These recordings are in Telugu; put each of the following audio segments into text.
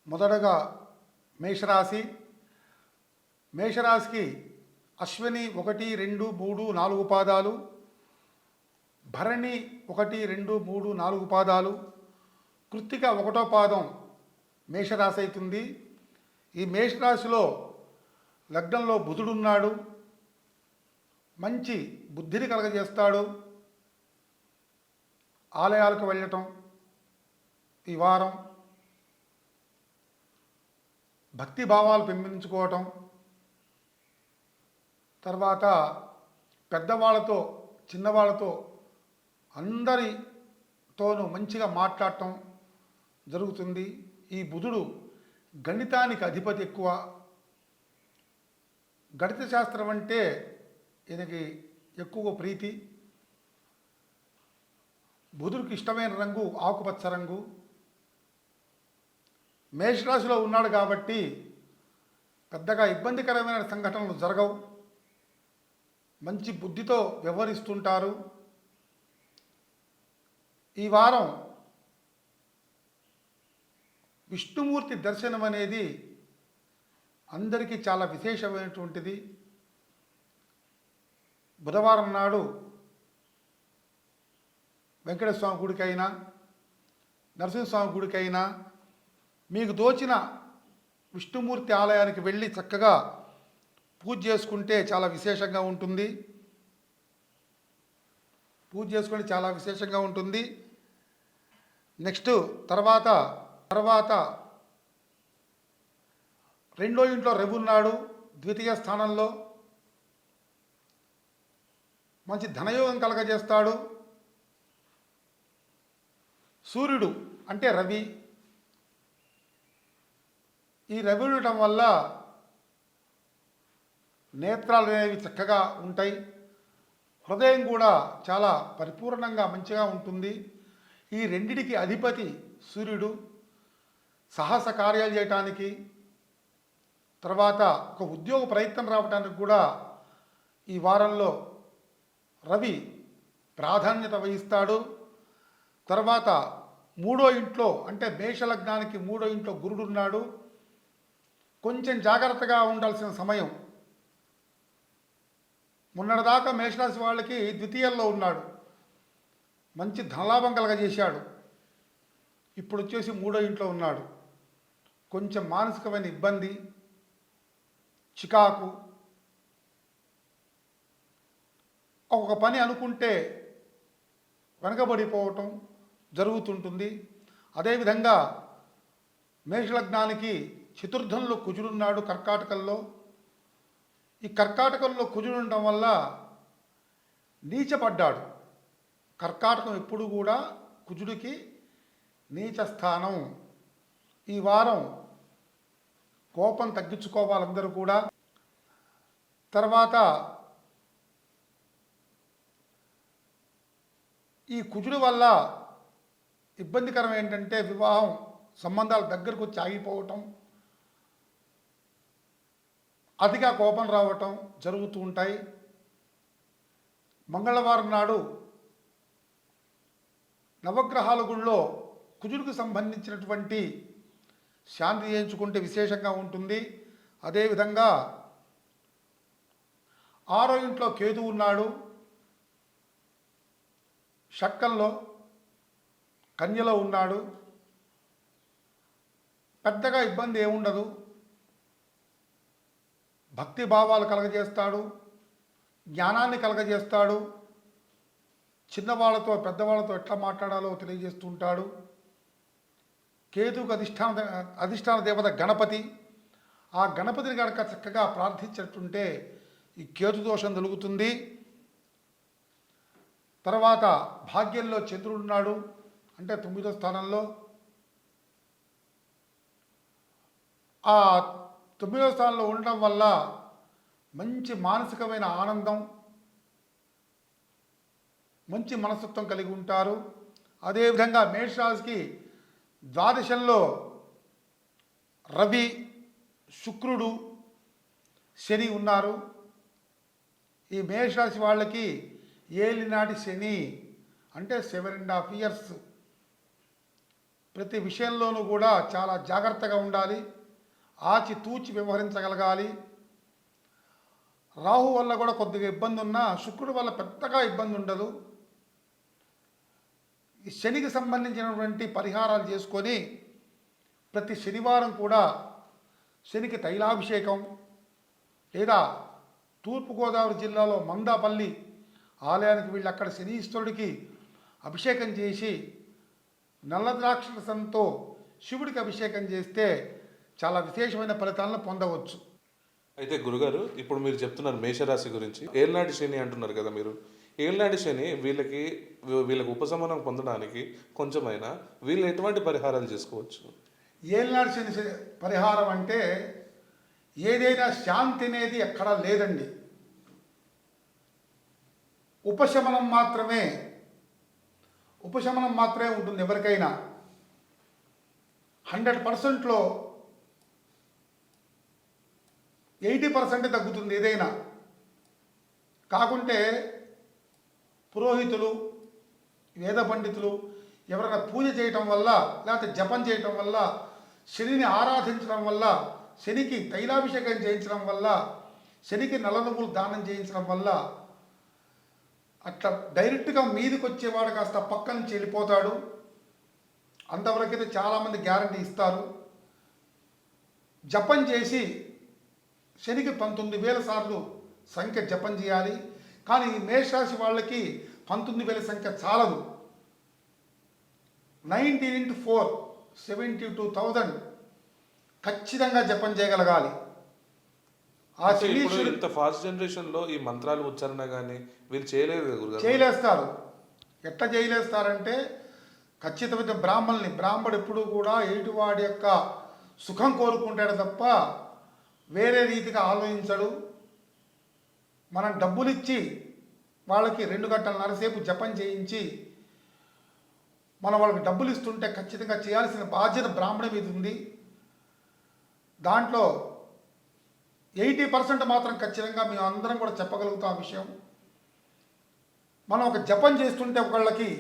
మొదటగా మేషరాశి. మేషరాశికి అశ్విని 1, 2, 3, 4 పాదాలు, భరణి 1, 2, 3, 4 పాదాలు, కృత్తిక 1వ పాదం మేషరాశి అవుతుంది. ఈ మేషరాశిలో లగ్నంలో బుధుడున్నాడు. మంచి బుద్ధిని కలగజేస్తాడు. ఆలయాలకు వెళ్ళటం ఈ వారం, భక్తి భావాలు పెంపొందించుకోవటం, తర్వాత పెద్దవాళ్ళతో చిన్నవాళ్ళతో అందరితోనూ మంచిగా మాట్లాడటం జరుగుతుంది. ఈ బుధుడు గణితానికి అధిపతి ఎక్కువ. గణిత శాస్త్రం అంటే ఈయనకి ఎక్కువ ప్రీతి. బుధుడికి ఇష్టమైన రంగు ఆకుపచ్చ రంగు. మేషరాశిలో ఉన్నాడు కాబట్టి పెద్దగా ఇబ్బందికరమైన సంఘటనలు జరగవు. మంచి బుద్ధితో వ్యవహరిస్తుంటారు. ఈ వారం విష్ణుమూర్తి దర్శనం అనేది అందరికీ చాలా విశేషమైనటువంటిది. బుధవారం నాడు వెంకటస్వామి గుడికైనా నరసింహస్వామి గుడికైనా మీకు దోచిన విష్ణుమూర్తి ఆలయానికి వెళ్ళి చక్కగా పూజ చేసుకుంటే చాలా విశేషంగా ఉంటుంది. పూజ చేసుకుంటే చాలా విశేషంగా ఉంటుంది. నెక్స్ట్ తర్వాత రెండో ఇంట్లో రవి ఉన్నాడు, ద్వితీయ స్థానంలో. మంచి ధనయోగం కలగజేస్తాడు. సూర్యుడు అంటే రవి. ఈ రవి ఉండటం వల్ల నేత్రాలు అనేవి చక్కగా ఉంటాయి. హృదయం కూడా చాలా పరిపూర్ణంగా మంచిగా ఉంటుంది. ఈ రెండిటికి అధిపతి సూర్యుడు. సాహస కార్యాలు చేయటానికి, తర్వాత ఒక ఉద్యోగ ప్రయత్నం రావడానికి కూడా ఈ వారంలో రవి ప్రాధాన్యత వహిస్తాడు. తర్వాత మూడో ఇంట్లో అంటే మేషలగ్నానికి మూడో ఇంట్లో గురుడు ఉన్నాడు. కొంచెం జాగ్రత్తగా ఉండాల్సిన సమయం. మొన్నటిదాకా మేషరాశి వాళ్ళకి ద్వితీయంలో ఉన్నాడు, మంచి ధనలాభం కలగజేశాడు. ఇప్పుడు వచ్చేసి మూడో ఇంట్లో ఉన్నాడు. కొంచెం మానసికమైన ఇబ్బంది, చికాకు, ఒక పని అనుకుంటే వెనకబడిపోవటం జరుగుతుంటుంది. అదేవిధంగా మేషలగ్నానికి చతుర్థంలో కుజుడున్నాడు కర్కాటకంలో. ఈ కర్కాటకంలో కుజుడు ఉండటం వల్ల నీచపడ్డాడు. కర్కాటకం ఎప్పుడు కూడా కుజుడికి నీచ స్థానం. ఈ వారం కోపం తగ్గించుకోవాలందరూ కూడా. తర్వాత ఈ కుజుడు వల్ల ఇబ్బందికరం ఏంటంటే వివాహం సంబంధాలు దగ్గరకు వచ్చి ఆగిపోవటం, అతిగా కోపం రావటం జరుగుతూ ఉంటాయి. మంగళవారం నాడు నవగ్రహాల గుళ్ళో కుజుడికి సంబంధించినటువంటి శాంతి చేయించుకుంటే విశేషంగా ఉంటుంది. అదేవిధంగా ఆరో ఇంట్లో కేతు ఉన్నాడు, షట్కంలో కన్యలో ఉన్నాడు. పెద్దగా ఇబ్బంది ఏముండదు. భక్తి భావాలు కలగజేస్తాడు, జ్ఞానాన్ని కలగజేస్తాడు. చిన్నవాళ్ళతో పెద్దవాళ్ళతో ఎట్లా మాట్లాడాలో తెలియజేస్తుంటాడు. కేతుకు అధిష్టాన దేవత గణపతి. ఆ గణపతిని కనుక చక్కగా ప్రార్థించినట్టుంటే ఈ కేతు దోషం తొలుగుతుంది. తర్వాత భాగ్యంలో చంద్రుడు ఉన్నాడు, అంటే 9వ స్థానంలో. ఆ 9వ స్థానంలో ఉండటం వల్ల మంచి మానసికమైన ఆనందం, మంచి మనస్తత్వం కలిగి ఉంటారు. అదేవిధంగా మేషరాశికి ద్వాదశంలో రవి, శుక్రుడు, శని ఉన్నారు. ఈ మేషరాశి వాళ్ళకి ఏలినాటి శని అంటే 7.5 years ప్రతి విషయంలోనూ కూడా చాలా జాగ్రత్తగా ఉండాలి, ఆచితూచి వ్యవహరించగలగాలి. రాహు వల్ల కూడా కొద్దిగా ఇబ్బంది ఉన్నా శుక్రుడు వల్ల పెద్దగా ఇబ్బంది ఉండదు. ఈ శనికి సంబంధించినటువంటి పరిహారాలు చేసుకొని ప్రతి శనివారం కూడా శనికి తైలాభిషేకం లేదా తూర్పుగోదావరి జిల్లాలో మందాపల్లి ఆలయానికి వెళ్ళి అక్కడ శనీశ్వరుడికి అభిషేకం చేసి నల్ల ద్రాక్షరసంతో శివుడికి అభిషేకం చేస్తే చాలా విశేషమైన ఫలితాలను పొందవచ్చు. అయితే గురుగారు, ఇప్పుడు మీరు చెప్తున్నారు మేషరాశి గురించి, ఏళ్ళనాటి శని అంటున్నారు కదా మీరు. ఏళ్ళనాటి శని వీళ్ళకి ఉపశమనం పొందడానికి కొంచెమైనా వీళ్ళు ఎటువంటి పరిహారాలు చేసుకోవచ్చు? ఏలినాడు శని పరిహారం అంటే ఏదైనా శాంతి అనేది ఎక్కడా లేదండి. ఉపశమనం మాత్రమే ఉంటుంది ఎవరికైనా. 100%లో 80% తగ్గుతుంది ఏదైనా. కాకుంటే పురోహితులు, వేద పండితులు ఎవరైనా పూజ చేయటం వల్ల లేకపోతే జపం చేయటం వల్ల, శనిని ఆరాధించడం వల్ల, శనికి తైలాభిషేకం చేయించడం వల్ల, శనికి నల్ల నువ్వులు దానం చేయించడం వల్ల అట్లా డైరెక్ట్గా మీదకి వచ్చేవాడు కాస్త పక్క నుంచి వెళ్ళిపోతాడు. అంతవరకైతే చాలామంది గ్యారంటీ ఇస్తారు. జపం చేసి శనికి 19,000 సార్లు సంఖ్య జపం చేయాలి. కానీ ఈ మేషరాశి వాళ్ళకి 19,000 సంఖ్య చాలదు. 19 × 4 72,000 ఖచ్చితంగా జపం చేయగలగాలి. ఆ శనీశ్వరుడు ఇంత ఫాస్ట్ జనరేషన్ లో ఈ మంత్రాలు ఉచ్చారణ కానీ వీళ్ళు చేయలేదు. చేయలేస్తారు. ఎట్లా చేయలేస్తారంటే ఖచ్చితమైన బ్రాహ్మణుడు ఎప్పుడు కూడా ఎదుటివాడి యొక్క సుఖం కోరుకుంటాడు తప్ప వేరే రీతిగా ఆలోచించడు. మనం డబ్బులు ఇచ్చి వాళ్ళకి 2 గంటలన్నర సేపు జపం చేయించి మనం వాళ్ళకి డబ్బులు ఇస్తుంటే ఖచ్చితంగా చేయాల్సిన బాధ్యత బ్రాహ్మణుడి మీద ఉంది. దాంట్లో 80% మాత్రం ఖచ్చితంగా మేము అందరం కూడా చెప్పగలుగుతాం ఆ విషయం. మనం ఒక జపం చేస్తుంటే ఒకళ్ళకి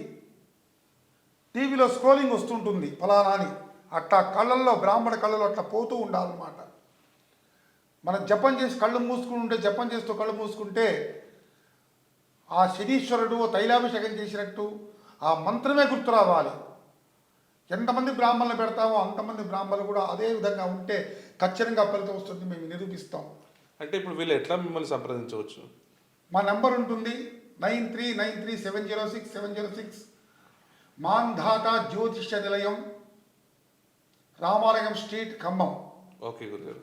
టీవీలో స్క్రోలింగ్ వస్తుంటుంది ఫలానా అని, అట్లా కళ్ళల్లో బ్రాహ్మణ కళ్ళలో అట్లా పోతూ ఉండాలన్నమాట. మనం జపం చేసి కళ్ళు మూసుకుంటే, జపం చేస్తూ కళ్ళు మూసుకుంటే ఆ శనీశ్వరుడు తైలాభిషేకం చేసినట్టు ఆ మంత్రమే గుర్తు రావాలి. ఎంతమంది బ్రాహ్మణులు పెడతామో అంతమంది బ్రాహ్మణులు కూడా అదే విధంగా ఉంటే ఖచ్చితంగా ఫలితం వస్తుంది, మేము నిరూపిస్తాం. అంటే ఇప్పుడు వీళ్ళు ఎట్లా మిమ్మల్ని సంప్రదించవచ్చు? మా నెంబర్ ఉంటుంది 9393706706. మాంధాత జ్యోతిష్య నిలయం, రామాలయం స్ట్రీట్, ఖమ్మం. ఓకే గురుగారు.